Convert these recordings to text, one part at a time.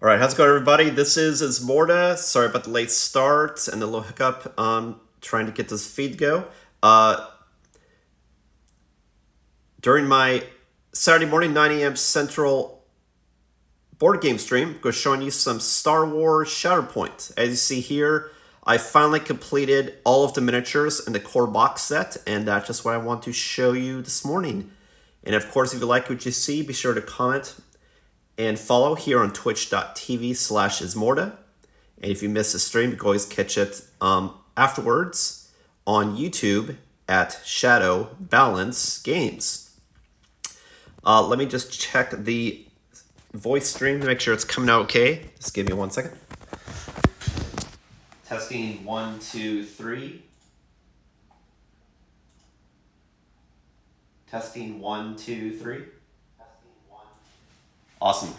All right, how's it going, everybody? This is Ismortah. Sorry about the late start and the little hiccup. Trying to get this feed to go. During my Saturday morning 9 a.m. Central board game stream, I'm going to showing you some Star Wars Shatterpoint. As you see here, I finally completed all of the miniatures in the core box set, and that's just what I want to show you this morning. And of course, if you like what you see, be sure to comment and follow here on twitch.tv/Ismortah. And if you miss the stream, you can always catch it afterwards on YouTube at Shadow Balance Games. Let me just check the voice stream to make sure it's coming out okay. Just give me 1 second. Testing 1, 2, 3. Testing 1, 2, 3. Awesome.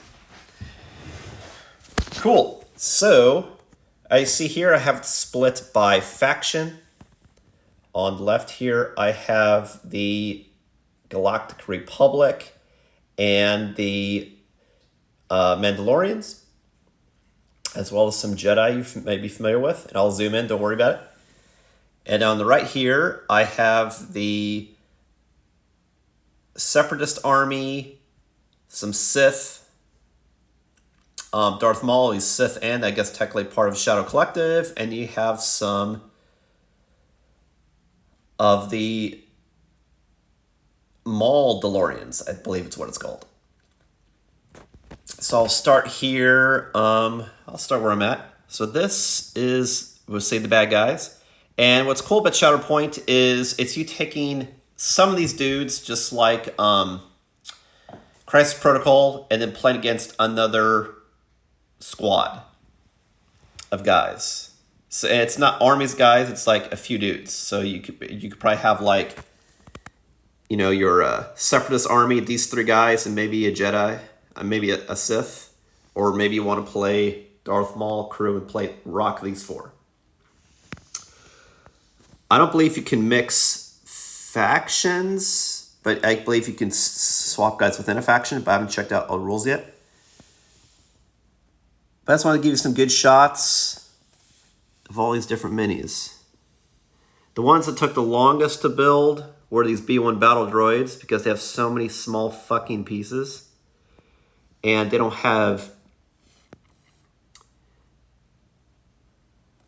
Cool. So, I see here I have it split by faction. On the left here, I have the Galactic Republic and the Mandalorians, as well as some Jedi you may be familiar with. And I'll zoom in, don't worry about it. And on the right here, I have the Separatist Army, some Sith, Darth Maul, he's Sith and I guess technically part of Shadow Collective, and you have some of the Maul DeLoreans, I believe it's what it's called. So I'll start here. I'll start where I'm at. So this is, we'll say, the bad guys. And what's cool about Shatterpoint is it's you taking some of these dudes, just like Crisis Protocol, and then playing against another squad of guys. So it's not armies guys, it's like a few dudes. So you could probably have like, you know, your Separatist army, these three guys, and maybe a Jedi, maybe a Sith, or maybe you want to play Darth Maul crew and rock these four. I don't believe you can mix factions, but I believe you can swap guys within a faction, but I haven't checked out all the rules yet. But I just want to give you some good shots of all these different minis. The ones that took the longest to build were these B1 battle droids, because they have so many small fucking pieces. And they don't have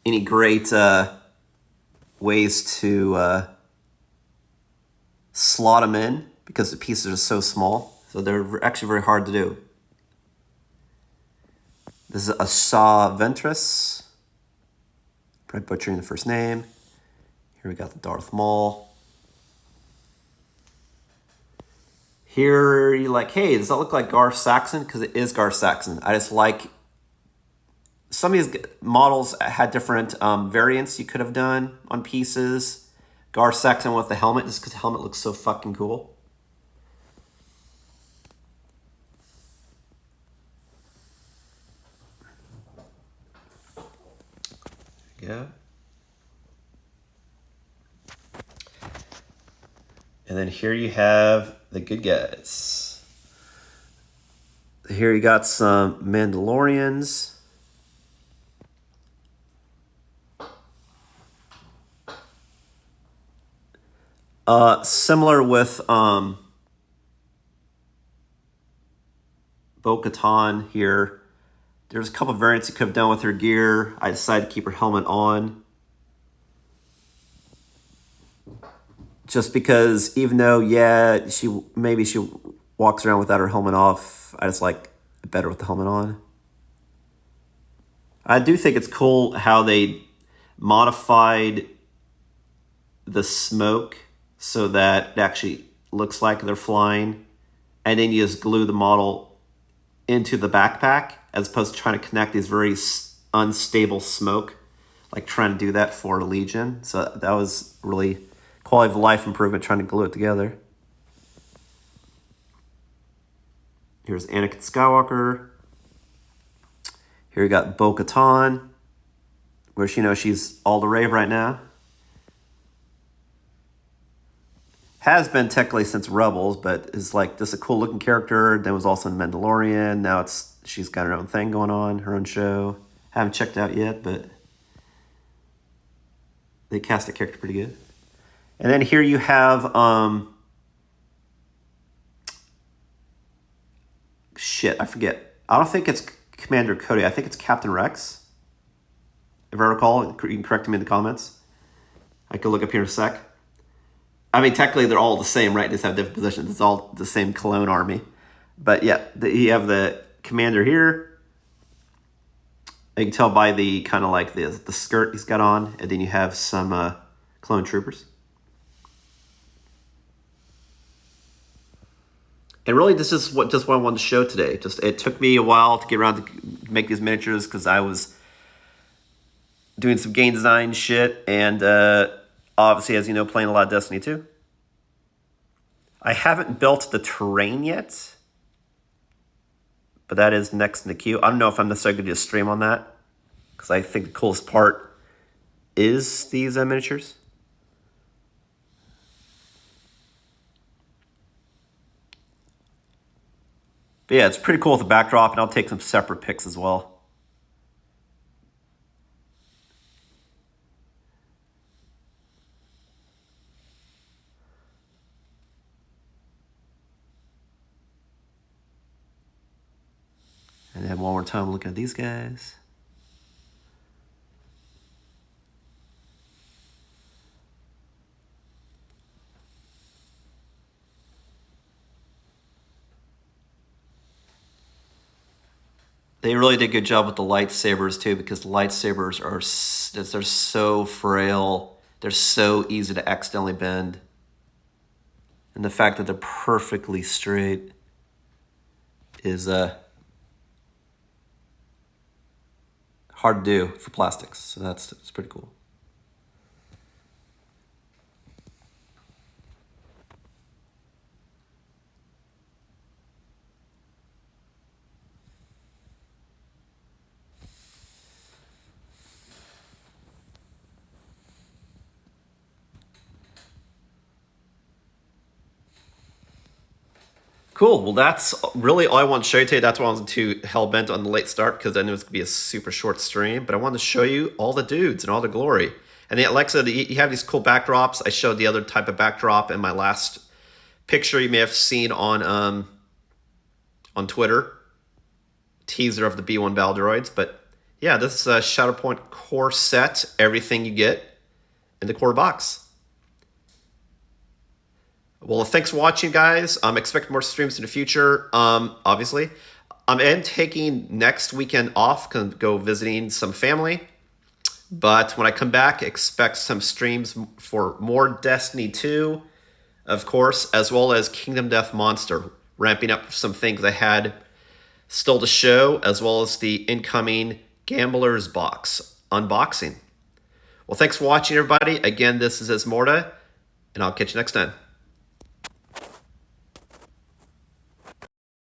any great ways to slot them in, because the pieces are so small. So they're actually very hard to do. This is a Saw Ventress. Probably butchering the first name. Here we got the Darth Maul. Here you're like, hey, does that look like Garth Saxon? Because it is Garth Saxon. I just like, some of these models had different variants you could have done on pieces. Garth Saxon with the helmet, just because the helmet looks so fucking cool. Yeah. And then here you have the good guys. Here you got some Mandalorians. Similar with Bo-Katan here. There's a couple variants you could have done with her gear. I decided to keep her helmet on. Just because, even though, yeah, she walks around without her helmet off, I just like it better with the helmet on. I do think it's cool how they modified the smoke so that it actually looks like they're flying. And then you just glue the model into the backpack, as opposed to trying to connect these very unstable smoke, like trying to do that for Legion. So that was really quality of life improvement, trying to glue it together. Here's Anakin Skywalker. Here we got Bo-Katan, where she's all the rave right now. Has been technically since Rebels, but is like just a cool looking character. Then was also in Mandalorian. Now she's got her own thing going on, her own show. Haven't checked out yet, but they cast the character pretty good. And then here you have shit, I forget. I don't think it's Commander Cody. I think it's Captain Rex. If I recall, you can correct me in the comments. I could look up here in a sec. I mean, technically, they're all the same, right? They just have different positions. It's all the same clone army. But yeah, you have the commander here. You can tell by the kind of like the skirt he's got on. And then you have some clone troopers. And really, this is what I wanted to show today. It took me a while to get around to make these miniatures because I was doing some game design shit and obviously, as you know, playing a lot of Destiny 2. I haven't built the terrain yet, but that is next in the queue. I don't know if I'm necessarily going to do a stream on that because I think the coolest part is these miniatures. But yeah, it's pretty cool with the backdrop, and I'll take some separate pics as well. And then one more time, looking at these guys. They really did a good job with the lightsabers too, because the lightsabers they're so frail. They're so easy to accidentally bend. And the fact that they're perfectly straight is hard to do for plastics. So it's pretty cool. Cool. Well, that's really all I want to show you today. That's why I was too hell-bent on the late start, because I knew it was going to be a super short stream. But I wanted to show you all the dudes and all the glory. And yeah, like I said, you have these cool backdrops. I showed the other type of backdrop in my last picture you may have seen on Twitter. Teaser of the B1 Baldroids. But yeah, this is a Shatterpoint core set. Everything you get in the core box. Well, thanks for watching, guys. Expect more streams in the future, obviously. I am taking next weekend off, go visiting some family. But when I come back, expect some streams for more Destiny 2, of course, as well as Kingdom Death Monster, ramping up some things I had still to show, as well as the incoming Gambler's Box unboxing. Well, thanks for watching, everybody. Again, this is Ismortah, and I'll catch you next time.